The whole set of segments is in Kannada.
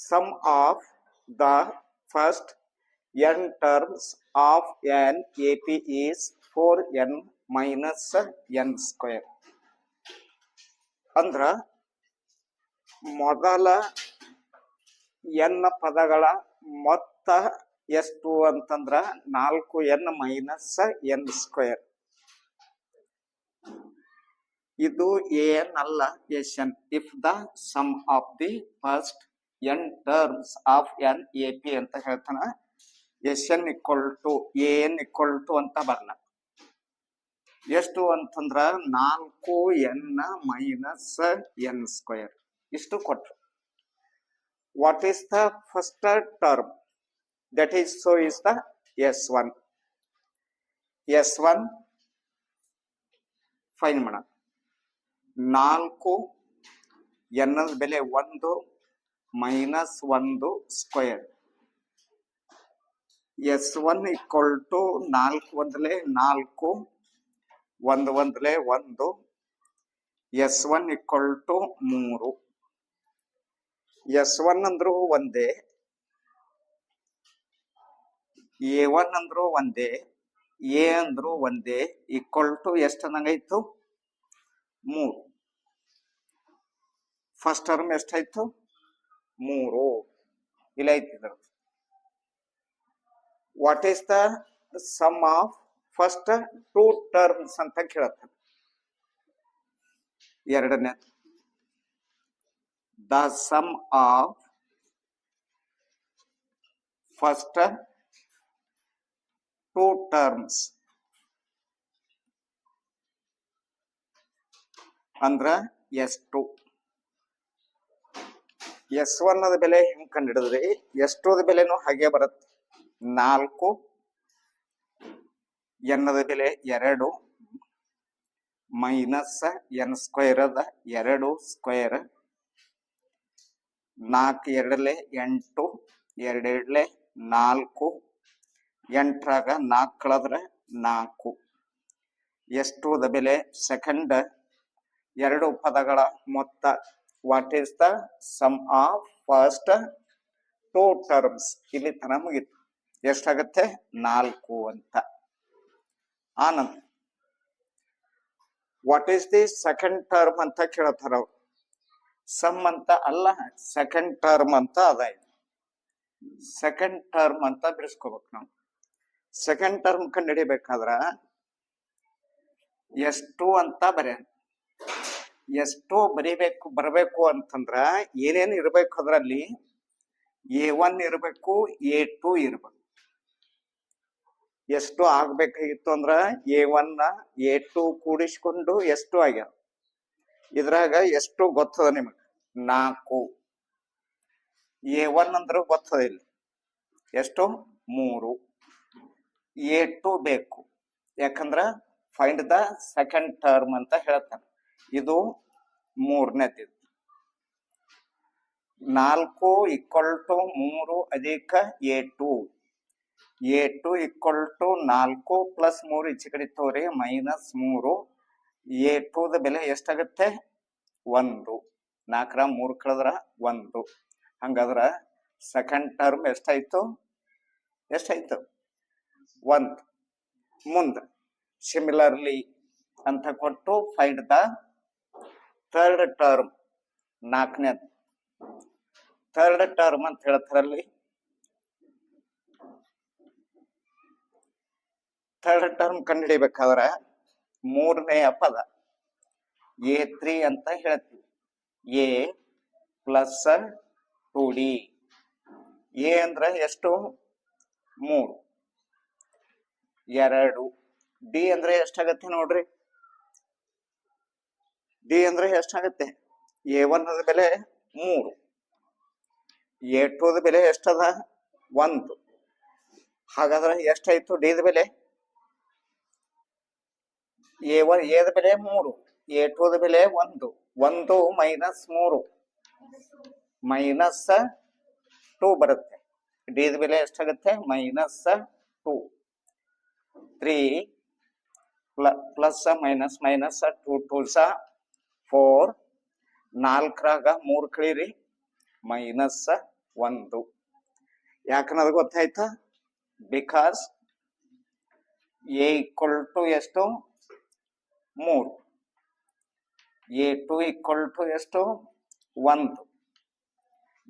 sum of the first n terms of an AP is 4n minus n square. ಅಂದ್ರ ಮೊದಲ n ಪದಗಳ ಮೊತ್ತ ಎಷ್ಟು ಅಂತಂದ್ರ 4n ಮೈನಸ್ n ಸ್ಕ್ವೇರ್. ಇದು an ಅಲ್ಲ, N. If the sum of the first n terms of n AP ಅಂತ ಹೇಳ್ತಾನ. N equal to an equal to ಅಂತ ಬರಲ್ಲ. ಎಷ್ಟು ಅಂತಂದ್ರ 4n ಮೈನಸ್ n ಸ್ಕ್ವೇರ್ ಇಷ್ಟು ಕೊಟ್ರು. What is the first term? That is so is the S1. S1 fine ಮಾಡೋಣ. 4 n ಬೆಲೆ 1 minus 1 square. S1 equal to 4 ಒಂದಲೇ 4 1 ಒಂದಲೇ 1. S1 equal to 3. S1 ಅಂದ್ರು ಒಂದೇ, A1 ಅಂದ್ರು ಒಂದೇ, ಎ ಅಂದ್ರು ಒಂದೇ. ಈಕ್ವಲ್ ಟು ಎಷ್ಟು ಅನ್ನಂಗಾಯ್ತು? 3. ಫಸ್ಟ್ ಟರ್ಮ್ ಎಷ್ಟಾಯ್ತು? 3. ಇಲ್ಲ ಐತಿ. What is the sum of first 2 terms ಅಂತ ಕೇಳತ್ತ. ಎರಡನೇ the sum of first 2 terms ಅಂದ್ರ S2. S1 ಅದ ಬೆಲೆ ಹೆಂಗ್ ಕಂಡಿಡಿದ್ರಿ? S2 ದ ಬೆಲೆನೂ ಹಾಗೆ ಬರುತ್ತೆ. 4 n ದ ಬೆಲೆ 2 ಮೈನಸ್ n ಸ್ಕ್ವೇರ್ ಅದ 2 ಸ್ಕ್ವೇರ್. 4 2 8, 2 2 4, 8ರಾಗ 4 ಕಳೆದ್ರೆ 4. ಎಷ್ಟು ದ ಬೆಲೆ ಸೆಕೆಂಡ್ 2 ಪದಗಳ ಮೊತ್ತ. What is the sum of first 2 terms? ಇಲ್ಲಿ ತನ ಮುಗಿತು. ಎಷ್ಟಾಗತ್ತೆ? 4 ಅಂತ. ಆನಂತರ what is the second term ಅಂತ ಕೇಳ್ತಾರ ಅವ್ರು. ಸಮ್ ಅಂತ ಅಲ್ಲ, ಸೆಕೆಂಡ್ ಟರ್ಮ್ ಅಂತ ಅದ. ಸೆಕೆಂಡ್ ಟರ್ಮ್ ಅಂತ ಬಿಡಿಸ್ಕೋಬೇಕು ನಾವು. ಸೆಕೆಂಡ್ ಟರ್ಮ್ ಕಂಡು ಹಿಡಿಬೇಕಾದ್ರ ಎಷ್ಟು ಅಂತ ಎಷ್ಟು ಬರಬೇಕು ಅಂತಂದ್ರ ಏನೇನು ಇರ್ಬೇಕು? ಅದರಲ್ಲಿ A1 ಇರಬೇಕು, A2 ಇರ್ಬೇಕು. ಎಷ್ಟು ಆಗ್ಬೇಕಾಗಿತ್ತು ಅಂದ್ರ A1 A2 ಕೂಡಿಸ್ಕೊಂಡು ಎಷ್ಟು ಆಗ್ಯಾವ. ಇದ್ರಾಗ ಎಷ್ಟು ಗೊತ್ತದ ನಿಮಗ? 4. A1 ಅಂದ್ರ ಗೊತ್ತದ ಇಲ್ಲಿ ಎಷ್ಟು? 3. A2 ಬೇಕು, ಯಾಕಂದ್ರ ಫೈಂಡ್ ದ ಸೆಕೆಂಡ್ ಟರ್ಮ್ ಅಂತ ಹೇಳ್ತಾನೆ. ಇದು ಮೂರನೇದು. 4 ಈಕ್ವಲ್ ಟು 3 ಅಧಿಕ A2. A2 equal to 4 plus 3 ಈಚೆ ಕಡೆ ತೋರಿ ಮೈನಸ್ 3. A2 ದ ಬೆಲೆ ಎಷ್ಟಾಗತ್ತೆ? 1. 4ರ 3 ಕಳೆದ್ರ 1. ಹಂಗಾದ್ರ ಸೆಕೆಂಡ್ ಟರ್ಮ್ ಎಷ್ಟಾಯ್ತು? 1. ಮುಂದೆ ಸಿಮಿಲರ್ಲಿ ಅಂತ ಕೊಟ್ಟು ಫೈಂಡ್ ದ ಥರ್ಡ್ ಟರ್ಮ್. 4ನೇದು ಥರ್ಡ್ ಟರ್ಮ್ ಅಂತ ಹೇಳ್ತಾರಲ್ಲಿ. ಥರ್ಡ್ ಟರ್ಮ್ ಕಂಡುಹಿಡಿಬೇಕಾದ್ರ 3ನೇ ಪದ A3 ಅಂತ ಹೇಳ್ತೀವಿ. A plus 2D. A ಅಂದ್ರೆ ಎಷ್ಟು? 3. 2. D ಅಂದ್ರೆ ಎಷ್ಟಾಗತ್ತೆ ನೋಡ್ರಿ? D ಅಂದ್ರೆ ಎಷ್ಟಾಗತ್ತೆ? A1 ದ ಬೆಲೆ 3, A2 ದ ಬೆಲೆ ಎಷ್ಟದ? 1. ಹಾಗಾದ್ರೆ ಎಷ್ಟಾಯ್ತು D ದ ಬೆಲೆ? A1 A ದ ಬೆಲೆ 3, A2 ದ ಬೆಲೆ 1. 1 ಮೈನಸ್ 3 ಮೈನಸ್ 2 ಬರುತ್ತೆ. D ದ ಬೆಲೆ ಎಷ್ಟಾಗತ್ತೆ? ಮೈನಸ್ 2. 3 plus minus minus 2 2 4. 4ರಾಗ 3 ಕಳೀರಿ ಮೈನಸ್ 1. ಯಾಕನ್ನೋದು ಗೊತ್ತಾಯ್ತಾ? ಬಿಕಾಸ್ ಎ ಈಕ್ವಲ್ ಟು ಎಷ್ಟು? 3. A2 ಈಕ್ವಲ್ ಟು ಎಷ್ಟು? 1.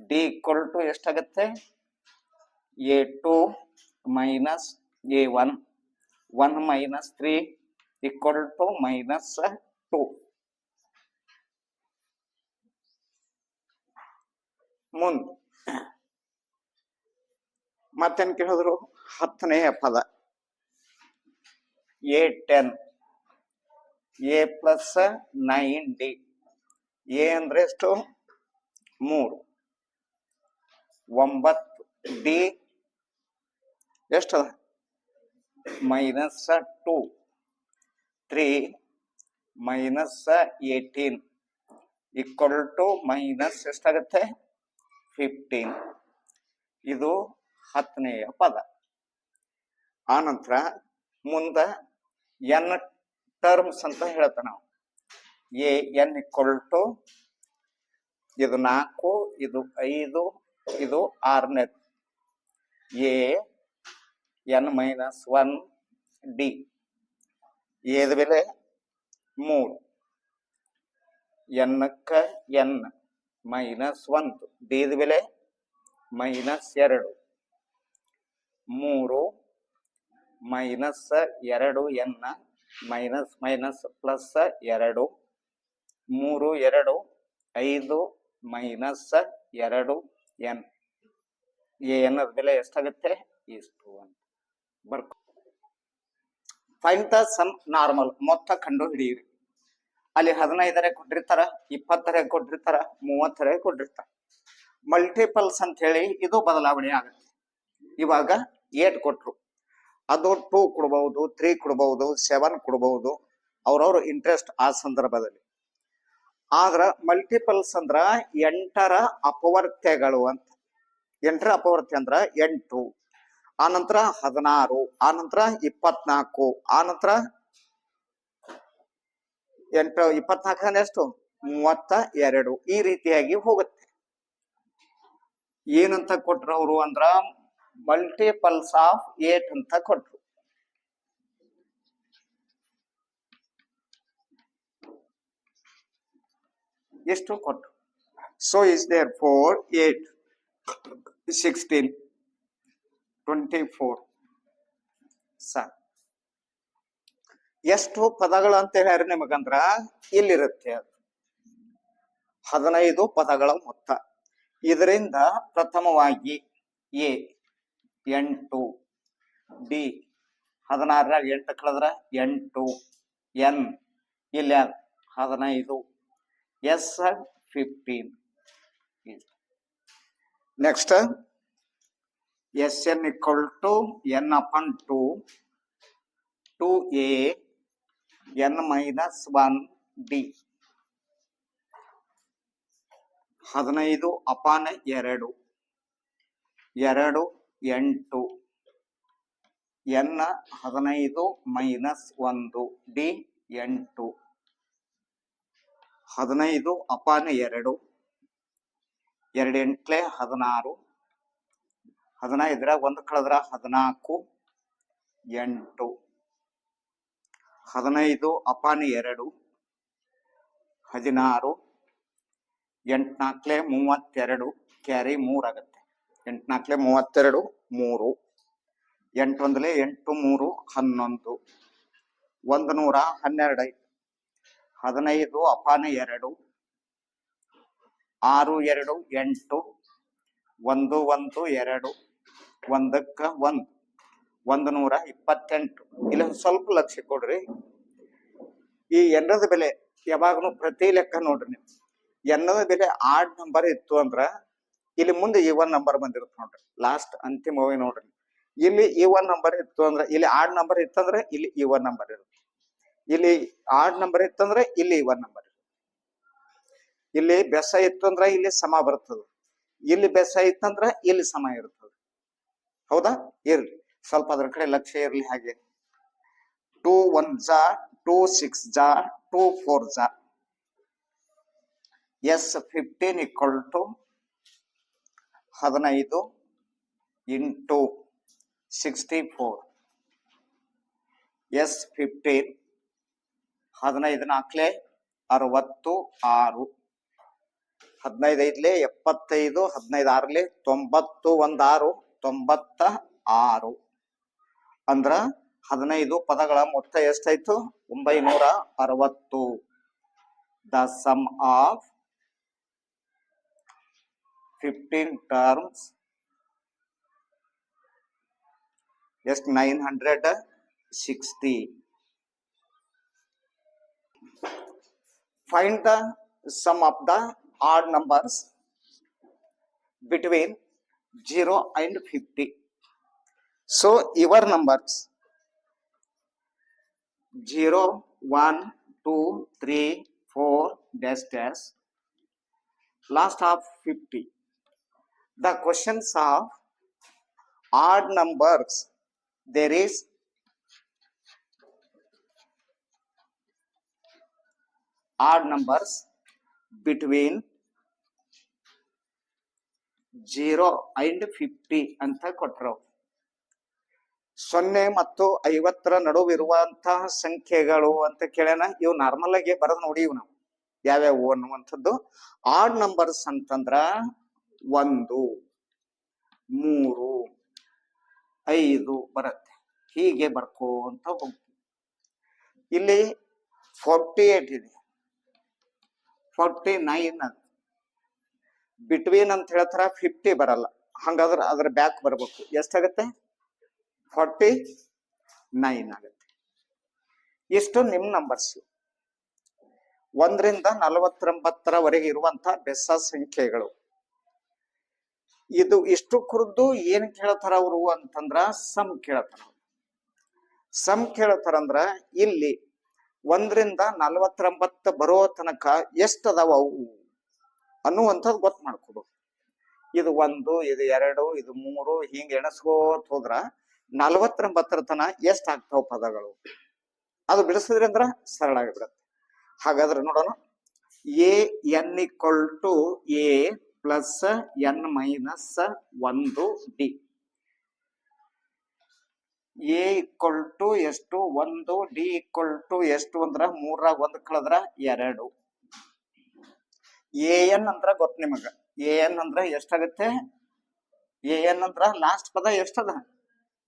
ಡಿ ಈಕ್ವಲ್ ಟು ಎಷ್ಟಾಗತ್ತೆ? A2 minus A1. 1 minus 3 equal to minus 2. ಮುಂದೆ ಮತ್ತೇನ್ ಕೇಳಿದ್ರು? 10ನೆಯ ಪದ A10. A plus 9D. A ಅಂದ್ರೆ ಎಷ್ಟು? 3. 9. ಡಿ ಎಷ್ಟು? Minus 2. 3 minus 18 equal to minus ಎಷ್ಟಾಗತ್ತೆ? 15. ಇದು 10ನೆಯ ಪದ. ಆನಂತರ ಮುಂದೆ ಎನ್ ಟರ್ಮ್ಸ್ ಅಂತ ಹೇಳ್ತ ನಾವು. ಎ ಎನ್ ಈಕ್ವಲ್ ಟು ಇದು 4, ಇದು 5, ಇದು 6ನೇ. A n minus 1 d. ಎದ ಬೆಲೆ 3. ಎನ್ನಕ್ಕ ಎನ್ ಮೈನಸ್ 1. ಡಿದ ಬೆಲೆ minus 2. 3 minus 2 n minus minus plus 2. 3 2 5 minus 2 n. N ಬೆಲೆ ಎಷ್ಟಾಗುತ್ತೆ? ಇಷ್ಟು ಅಂತ ಬರ್ಕೊ. Find the sum normal. ಮೊತ್ತ ಕಂಡು ಹಿಡಿಯಿರಿ. ಅಲ್ಲಿ 15 ಕೊಟ್ಟಿರ್ತಾರ, 20 ಕೊಟ್ಟಿರ್ತಾರ, 30 ಕೊಟ್ಟಿರ್ತಾರ. ಮಲ್ಟಿಪಲ್ಸ್ ಅಂತ ಹೇಳಿ ಇದು ಬದಲಾವಣೆ ಆಗುತ್ತೆ. ಇವಾಗ 8 ಕೊಟ್ರು, ಅದು 2 ಕೊಡಬಹುದು, 3 ಕೊಡಬಹುದು, 7 ಕೊಡಬಹುದು, ಅವ್ರವ್ರ ಇಂಟ್ರೆಸ್ಟ್ ಆ ಸಂದರ್ಭದಲ್ಲಿ. ಆದ್ರ ಮಲ್ಟಿಪಲ್ಸ್ ಅಂದ್ರ 8ರ ಅಪವರ್ತ್ಯಗಳು ಅಂತ. 8ರ ಅಪವರ್ತ್ಯ ಅಂದ್ರ 8, ಆನಂತರ 16, ಆನಂತರ 24, ಆನಂತರ 8 24 ಎಷ್ಟು? 32. ಈ ರೀತಿಯಾಗಿ ಹೋಗುತ್ತೆ. ಏನಂತ ಕೊಟ್ರು ಅವರು ಅಂದ್ರ ಮಲ್ಟಿಪಲ್ಸ್ ಆಫ್ 8 ಅಂತ ಕೊಟ್ರು. ಎಷ್ಟು ಕೊಟ್ರು? So is there four 8, 16, 24. ಎಷ್ಟು ಪದಗಳು ಅಂತ ಹೇಳ್ಯಾರ ನಿಮಗಂದ್ರ ಇಲ್ಲಿರುತ್ತೆ. ಅದು 15 ಪದಗಳ ಮೊತ್ತ. ಇದರಿಂದ ಪ್ರಥಮವಾಗಿ ಎ 8, ಡಿ 16 8 ಕಳೆದ್ರ 8, ಎನ್ ಇಲ್ಲ 15, S 15. Next S N equal to N upon 2, 2a N minus 1 D. 15 upon 2, 2 8, N 15 minus 1 D 8. 15 upon 2, 2 8 16, 15 1 ಕಳೆದ್ರ 14, 8. 15 ಅಪಾನ್ 2, 16, 8 4 32, ಕ್ಯಾರಿ 3 ಆಗುತ್ತೆ. 8 4 32, 3. 8 1 8 3 11, 112. 15 ಅಪಾನ್ 2, 6 2 8, 1 1 2, 1ಕ್ಕ 1, 128. ಇಲ್ಲಿ ಸ್ವಲ್ಪ ಲಕ್ಷ್ಯ ಕೊಡ್ರಿ. ಈ ಎನ್ನದ ಬೆಲೆ ಯಾವಾಗಲೂ ಪ್ರತಿ ಲೆಕ್ಕ ನೋಡ್ರಿ ನೀವು. ಎನ್ನದ ಬೆಲೆ ಆಡ್ ನಂಬರ್ ಇತ್ತು ಅಂದ್ರ ಇಲ್ಲಿ ಮುಂದೆ E1 ನಂಬರ್ ಬಂದಿರುತ್ತೆ ನೋಡ್ರಿ. ಲಾಸ್ಟ್ ಅಂತಿಮವಾಗಿ ನೋಡ್ರಿ. ಇಲ್ಲಿ E1 ನಂಬರ್ ಇತ್ತು ಅಂದ್ರೆ ಇಲ್ಲಿ ಆಡ್ ನಂಬರ್ ಇತ್ತಂದ್ರೆ ಇಲ್ಲಿ E1 ನಂಬರ್ ಇರುತ್ತೆ. ಇಲ್ಲಿ ಆಡ್ ನಂಬರ್ ಇತ್ತಂದ್ರೆ ಇಲ್ಲಿ E1 ನಂಬರ್ ಇರುತ್ತೆ. ಇಲ್ಲಿ ಬೆಸ ಇತ್ತು ಅಂದ್ರ ಇಲ್ಲಿ ಸಮ ಬರ್ತದೆ. ಇಲ್ಲಿ ಬೆಸ ಇತ್ತಂದ್ರ ಇಲ್ಲಿ ಸಮ ಇರ್ತದೆ. ಹೌದಾ? ಇರ್ಲಿ, ಸ್ವಲ್ಪ ಅದ್ರ ಕಡೆ ಲಕ್ಷ್ಯ ಇರ್ಲಿ. ಹಾಗೆ 2 1 ಜಾ 2 6 ಜಾ 2 4 ಜಾ. S 15 equal to 15 into 64 S 15 15 ನಾಲ್ಕಲೆ 66 15 ಐದ್ಲೆ 75 15 ಆರ್ಲೆ 90 1 6 96 ಅಂದ್ರ 15 ಪದಗಳ ಮೊತ್ತ ಎಷ್ಟಾಯ್ತು 960. The sum of 15 terms is 960. Find the sum of the odd numbers between 0 and 50. So your numbers 0, 1, 2, 3, 4 dash dash last of 50. The questions of odd numbers, there is odd numbers between 0 and 50 ಅಂತ ಕೊಟ್ಟರು. 0 ಮತ್ತು 50ರ ನಡುವಿರುವಂತಹ ಸಂಖ್ಯೆಗಳು ಅಂತ ಕೇಳೋಣ. ಇವು ನಾರ್ಮಲ್ ಆಗಿ ಬರೋದು ನೋಡಿ ಇವು ನಾವು ಯಾವ್ಯಾವು ಅನ್ನುವಂಥದ್ದು. ಆಡ್ ನಂಬರ್ಸ್ ಅಂತಂದ್ರ 1, 3, 5 ಬರುತ್ತೆ. ಹೀಗೆ ಬರ್ಕೋಂತ ಹೋಗ್ತೀವಿ. ಇಲ್ಲಿ 48 ಇದೆ, 49 ಅಂತ ಬಿಟ್ವೀನ್ ಅಂತ ಹೇಳ್ತಾರ. 50 ಬರಲ್ಲ, ಹಂಗಾದ್ರೆ ಅದ್ರ ಬ್ಯಾಕ್ ಬರ್ಬೇಕು. ಎಷ್ಟಾಗತ್ತೆ 49 ಆಗುತ್ತೆ. ಇಷ್ಟು ನಿಮ್ ನಂಬರ್ಸ್. 1 ರಿಂದ 49ರವರೆಗೆ ಇರುವಂತಹ ಬೆಸ ಸಂಖ್ಯೆಗಳು. ಇದು ಇಷ್ಟು ಕುರಿತು ಏನ್ ಕೇಳ್ತಾರ ಅವರು ಅಂತಂದ್ರ ಸಮ್ ಕೇಳ್ತಾರ. ಸಮ್ ಕೇಳ್ತಾರಂದ್ರ ಇಲ್ಲಿ 1 ರಿಂದ 49 ಬರೋ ತನಕ ಎಷ್ಟು ಅದಾವ ಅವು ಅನ್ನುವಂಥದ್ದು ಗೊತ್ತು ಮಾಡ್ಕೋಬೇಕು. ಇದು 1, ಇದು 2, ಇದು 3 ಹಿಂಗ ಎಣಸ್ಕೋತ ಹೋದ್ರ 49ರ ತನ ಎಷ್ಟ್ ಆಗ್ತಾವ ಪದಗಳು ಅದು ಬಿಡಿಸಿದ್ರಿ ಅಂದ್ರ ಸರಳ ಆಗಿಬಿಡತ್ತೆ. ಹಾಗಾದ್ರೆ ನೋಡೋಣ. A N equal to A plus N minus 1 D. A equal to ಎಷ್ಟು 1, ಡಿ ಈಕ್ವಲ್ ಟು ಎಷ್ಟು ಅಂದ್ರ 3ರಾಗ 1 ಕಳೆದ್ರ 2. ಎ ಎನ್ ಅಂದ್ರ ಗೊತ್ತ ನಿಮಗ. ಎ ಎನ್ ಅಂದ್ರ ಎಷ್ಟಾಗತ್ತೆ? ಎ ಎನ್ ಅಂದ್ರ ಲಾಸ್ಟ್ ಪದ ಎಷ್ಟದ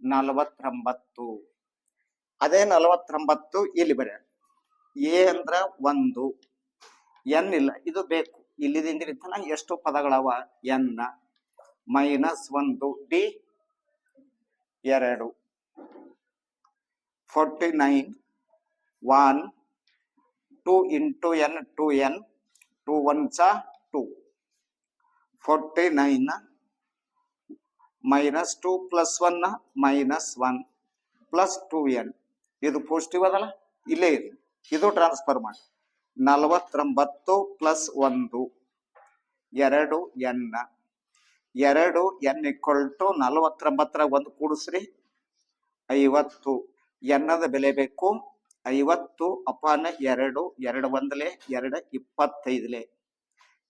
49. ಅದೇ 49 ಇಲ್ಲಿ ಬರ. ಎ ಅಂದ್ರ 1, ಎನ್ ಇಲ್ಲ, ಇದು ಬೇಕು. ಇಲ್ಲಿದಿಂದ ಎಷ್ಟು ಪದಗಳವ n minus 1, d 2. 49 1 2 into n 2n 2 1s 2. 49 minus 2 plus 1 minus 1 plus 2n. ಇದು ಪಾಸಿಟಿವ್ ಅದಲ್ಲ, ಇಲ್ಲೇ ಇದೆ. ಇದು ಟ್ರಾನ್ಸ್ಫರ್ ಮಾಡಿ 49 plus 1 2n. 2n equal to 49ರಾಗ 1 ಕೂಡಿಸ್ರಿ 50. ಎನ್ನದ ಬೆಲೆ ಬೇಕು 50 ಅಪಾನ 2. 2 1 2 25.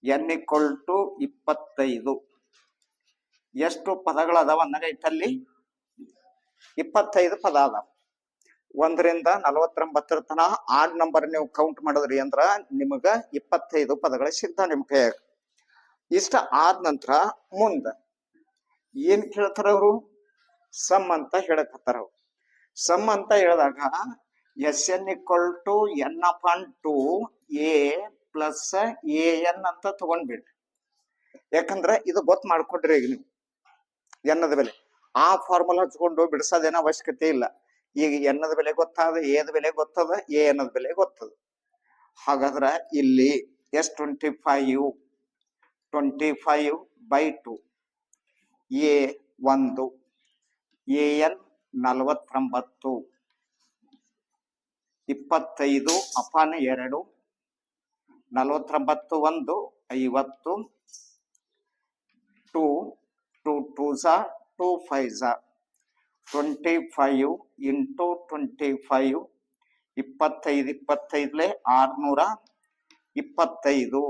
N equal to 25. ಎಷ್ಟು ಪದಗಳದಾವ ಅನ್ನಗೈತಲ್ಲಿ 25 ಪದ ಅದಾವ. 1 ರಿಂದ 49 ತನ ಆಡ್ ನಂಬರ್ ನೀವು ಕೌಂಟ್ ಮಾಡಿದ್ರಿ ಅಂದ್ರ ನಿಮಗ 25 ಪದಗಳ ಸಿಗ್ತಾವ ನಿಮ್ ಕೈಯಾಗ. ಇಷ್ಟ ಆದ ನಂತರ ಮುಂದ ಏನ್ ಕೇಳ್ತಾರ ಅವರು? ಸಮ್ ಅಂತ ಹೇಳಕತ್ತಾರ. ಸಮ್ ಅಂತ ಹೇಳಿದಾಗ S N equal to N upon 2 A plus A N ಅಂತ ತಗೊಂಡ್ಬಿಡ್ರಿ. ಯಾಕಂದ್ರೆ ಇದು ಗೊತ್ತು ಮಾಡ್ಕೊಡ್ರಿ. ಈಗ ನೀವು ಎನ್ನದ ಬೆಲೆ ಆ ಫಾರ್ಮುಲಾ ಹಚ್ಕೊಂಡು ಬಿಡಿಸೋದೇನ ಅವಶ್ಯಕತೆ ಇಲ್ಲ. ಈಗ ಎನ್ನದ ಬೆಲೆ ಗೊತ್ತಾದ, ಎದ ಬೆಲೆ ಗೊತ್ತದ, ಎ ಎನ್ನದ ಬೆಲೆ ಗೊತ್ತದ. ಹಾಗಾದ್ರ ಇಲ್ಲಿ ಎಸ್ 25/2 ಎ 1 ಎ ಎನ್ 49 25 ಅಪಾನ 2 49 1 50 2 2 2s 2 5s 25 ಇಂಟು 25 25 25 625.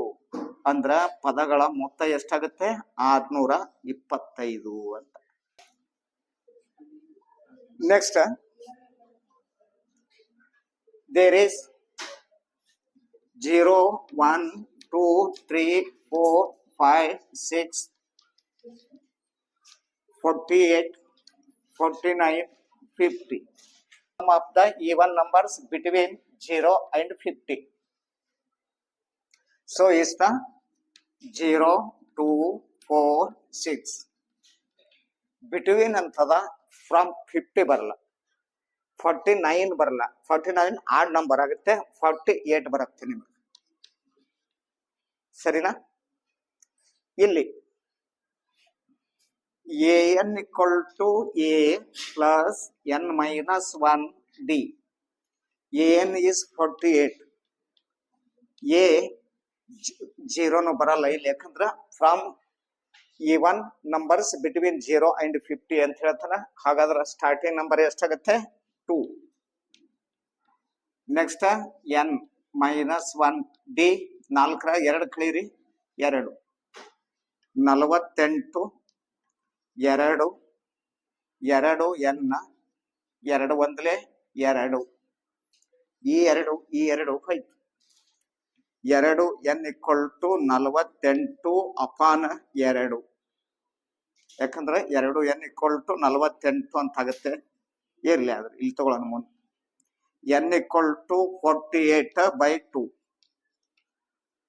ಅಂದ್ರ ಪದಗಳ ಮೊತ್ತ ಎಷ್ಟಾಗುತ್ತೆ 625 ಅಂತ. Next there is 0 1 2 3 4 5 6 48 49 50. Sum of the even numbers between 0 and 50. So is the 0 2 4 6. Between ಅಂತದ from 50 ಬರಲ್ಲ, 49 ಬರಲ್ಲ. 49 ಆಡ್ ನಂಬರ್ ಆಗುತ್ತೆ, 48 ಬರುತ್ತೆ ನಿಮಗೆ. ಸರಿನಾ? ಇಲ್ಲಿ an equal to a plus n minus 1 d. an is 48. a 0 ನು ಬರಲ್ಲ ಇಲ್ಲಿ, ಯಾಕಂದ್ರ from even numbers between 0 and 50 ಅಂತ ಹೇಳ್ತಾನ. ಹಾಗಾದ್ರೆ ಸ್ಟಾರ್ಟಿಂಗ್ ನಂಬರ್ ಎಷ್ಟಾಗುತ್ತೆ 2. Next n minus 1 d. 4 2 ಕಳೀರಿ 2. 48 2 2 n 2 ಒಂದಲೇ 2. ಈ 2 ಹೋಯ್ತು. 2 n equal to 48 ಅಪಾನ್ 2. ಯಾಕಂದ್ರೆ 2 n equal to 48 ಅಂತ ಆಗುತ್ತೆ. ಇರ್ಲಿ ಆದ್ರೆ ಇಲ್ಲಿ ತಗೊಳ್ಳೋಣ ಮುಂದೆ. n equal to 48 by 2.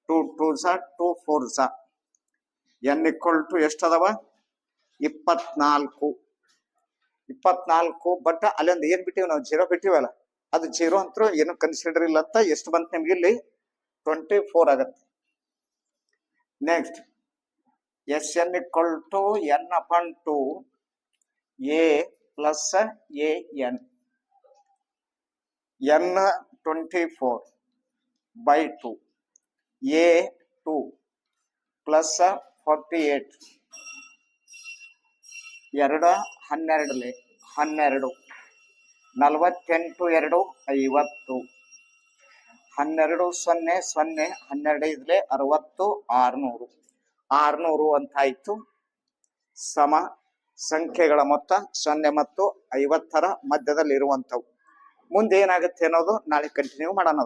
2 2s 2 4s. n equal to ಎಷ್ಟದವ 24. 24 but ಅಲ್ಲೊಂದು ಏನ್ ಬಿಟ್ಟಿವಿ ನಾವು 0 ಬಿಟ್ಟಿವಲ್ಲ, ಅದು 0 ಅಂತೂ ಏನು ಕನ್ಸಿಡರ್ ಇಲ್ಲ ಅಂತ. ಎಷ್ಟು ಬಂತು ನಿಮ್ಗೆ ಇಲ್ಲಿ 24 ಆಗತ್ತೆ. Next Sn equal to n upon 2 a plus an. n 24 by 2 a 2 plus 48 2 12 12 48 2 50 12 0 0 12 ಇದ್ಲೆ 60 600 600 ಅಂತ ಆಯ್ತು. ಸಮ ಸಂಖ್ಯೆಗಳ ಮೊತ್ತ 0 ಮತ್ತು 50ರ ಮಧ್ಯದಲ್ಲಿ ಇರುವಂತವು. ಮುಂದೆ ಏನಾಗುತ್ತೆ ಅನ್ನೋದು ನಾಳೆ ಕಂಟಿನ್ಯೂ ಮಾಡೋಣ.